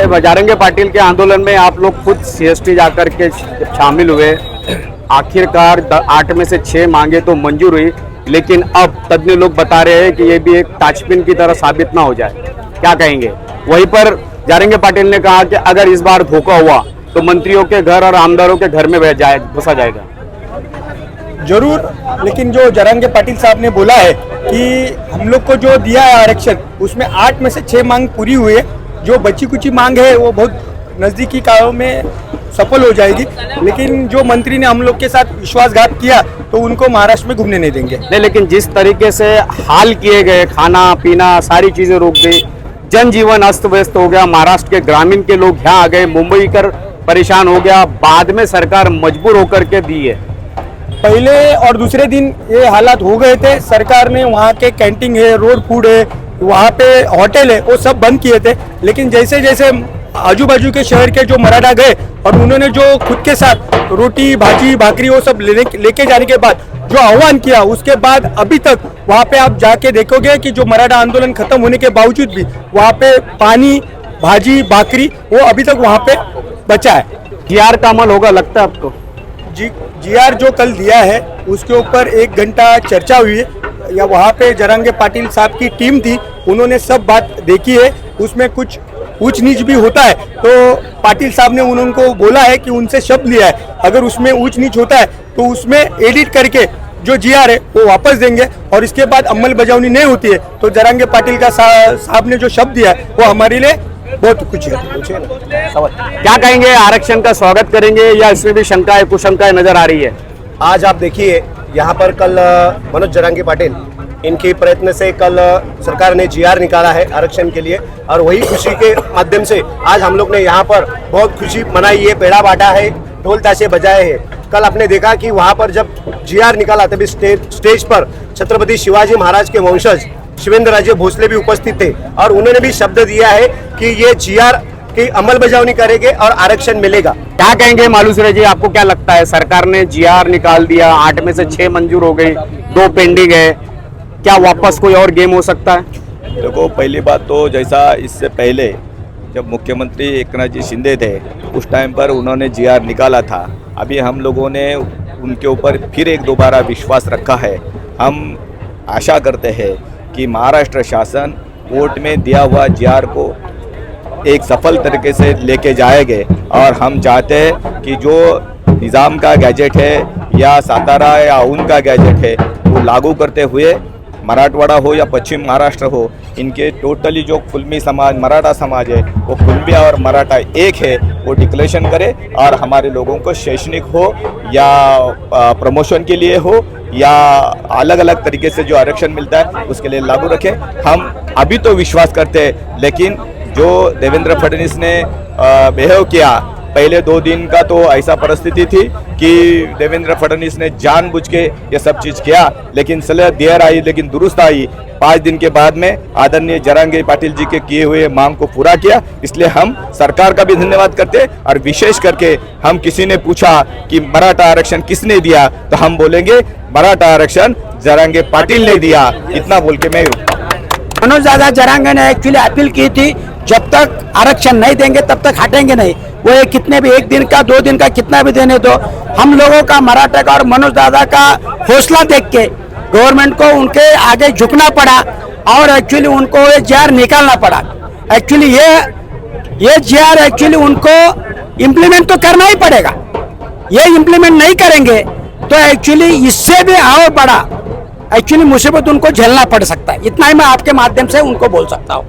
बजरंग पाटिल के आंदोलन में आप लोग खुद सीएसटी जाकर के शामिल हुए, आखिरकार 8 में से 6 मांगे तो मंजूर हुई, लेकिन अब तज्ञ लोग बता रहे हैं कि ये भी एक ताजपिन की तरह साबित ना हो जाए, क्या कहेंगे? वहीं पर बजरंग पाटिल ने कहा कि अगर इस बार धोखा हुआ तो मंत्रियों के घर और आमदारों के घर में घुसा जाएगा। जरूर, लेकिन जो बजरंग पाटिल साहब ने बोला है कि हम लोग को जो दिया है आरक्षण, उसमें 8 में से 6 मांग पूरी हुई है। जो बची कुची मांग है वो बहुत नज़दीकी कालों में सफल हो जाएगी, लेकिन जो मंत्री ने हम लोग के साथ विश्वासघात किया तो उनको महाराष्ट्र में घूमने नहीं देंगे। नहीं, लेकिन जिस तरीके से हाल किए गए, खाना पीना सारी चीजें रोक गई, जनजीवन अस्त व्यस्त हो गया, महाराष्ट्र के ग्रामीण के लोग यहाँ आ गए, मुंबई कर परेशान हो गया, बाद में सरकार मजबूर होकर के दी है। पहले और दूसरे दिन ये हालात हो गए थे, सरकार ने वहाँ के कैंटीन है, रोड फूड है, वहाँ पे होटल है, वो सब बंद किए थे। लेकिन जैसे जैसे आजू बाजू के शहर के जो मराठा गए और उन्होंने जो खुद के साथ रोटी भाजी भाकरी वो सब लेके जाने के बाद जो आह्वान किया, उसके बाद अभी तक वहाँ पे आप जाके देखोगे कि जो मराठा आंदोलन खत्म होने के बावजूद भी वहाँ पे पानी भाजी भाकरी वो अभी तक वहाँ पे बचा है। जीआर का अमल होगा लगता है आपको? जीआर जो कल दिया है उसके ऊपर 1 घंटा चर्चा हुई है, या वहाँ पे बजरंग पाटिल साहब की टीम थी, उन्होंने सब बात देखी है। उसमें कुछ ऊंच नीच भी होता है तो पाटिल साहब ने उनको बोला है कि उनसे शब्द लिया है, अगर उसमें ऊंच नीच होता है तो उसमें एडिट करके जो जीआर है वो वापस देंगे, और इसके बाद अमल बजावनी नहीं होती है तो बजरंग पाटिल का साहब ने जो शब्द दिया है वो हमारे लिए बहुत कुछ है। क्या कहेंगे, आरक्षण का स्वागत करेंगे या इसमें भी शंकाएं कुशंकाएं नजर आ रही है? आज आप देखिए यहाँ पर कल मनोज बजरंग पाटिल इनके प्रयत्न से कल सरकार ने जीआर निकाला है आरक्षण के लिए, और वही खुशी के माध्यम से आज हम लोग ने यहाँ पर बहुत खुशी मनाई है, पेड़ा बांटा है, ढोल ताशे बजाए हैं। कल आपने देखा कि वहाँ पर जब जीआर निकाला तभी स्टेज पर छत्रपति शिवाजी महाराज के वंशज शिवेंद्र राजे भोसले भी उपस्थित थे, और उन्होंने भी शब्द दिया है कि ये जीआर की अमल बजावनी करेंगे और आरक्षण मिलेगा। क्या कहेंगे मालूसरे जी, आपको क्या लगता है? सरकार ने जीआर निकाल दिया, 8 में से 6 मंजूर हो गई, 2 पेंडिंग है, क्या वापस कोई और गेम हो सकता है? देखो, पहली बात तो जैसा इससे पहले जब मुख्यमंत्री एकनाथ जी शिंदे थे उस टाइम पर उन्होंने जीआर निकाला था। अभी हम लोगों ने उनके ऊपर फिर एक दोबारा विश्वास रखा है। हम आशा करते हैं कि महाराष्ट्र शासन कोर्ट में दिया हुआ जीआर को एक सफल तरीके से लेके जाएंगे, और हम चाहते हैं कि जो निज़ाम का गैजेट है या सातारा या उनका गैजेट है वो लागू करते हुए मराठवाड़ा हो या पश्चिम महाराष्ट्र हो, इनके टोटली जो कुल्मी समाज मराठा समाज है वो कुल्मी और मराठा एक है, वो डिक्लेरेशन करे, और हमारे लोगों को शैक्षणिक हो या प्रमोशन के लिए हो या अलग अलग तरीके से जो आरक्षण मिलता है उसके लिए लागू रखें। हम अभी तो विश्वास करते हैं, लेकिन जो देवेंद्र फडणवीस ने बिहेव किया पहले 2 दिन का, तो ऐसा परिस्थिति थी कि देवेंद्र फडणवीस ने जानबूझ के ये सब चीज़ किया, लेकिन सलाह देर आई लेकिन दुरुस्त आई। 5 दिन के बाद में आदरणीय बजरंग पाटिल जी के किए हुए मांग को पूरा किया, इसलिए हम सरकार का भी धन्यवाद करते। और विशेष करके हम किसी ने पूछा कि मराठा आरक्षण किसने दिया, तो हम बोलेंगे मराठा आरक्षण बजरंग पाटिल ने दिया, इतना बोल के मैं मनोज दादा बजरंग ने एक्चुअली अपील की थी, जब तक आरक्षण नहीं देंगे तब तक हटेंगे नहीं। वो कितने भी 1 दिन का 2 दिन का कितना भी देने दो, हम लोगों का मराठा का और मनोज दादा का हौसला देख के गवर्नमेंट को उनके आगे झुकना पड़ा, और एक्चुअली उनको ये जीआर निकालना पड़ा। एक्चुअली ये जीआर एक्चुअली उनको इम्प्लीमेंट तो करना ही पड़ेगा। ये इम्प्लीमेंट नहीं करेंगे तो एक्चुअली इससे भी और बड़ा एक्चुअली मुसीबत उनको झेलना पड़ सकता है। इतना ही मैं आपके माध्यम से उनको बोल सकता हूँ।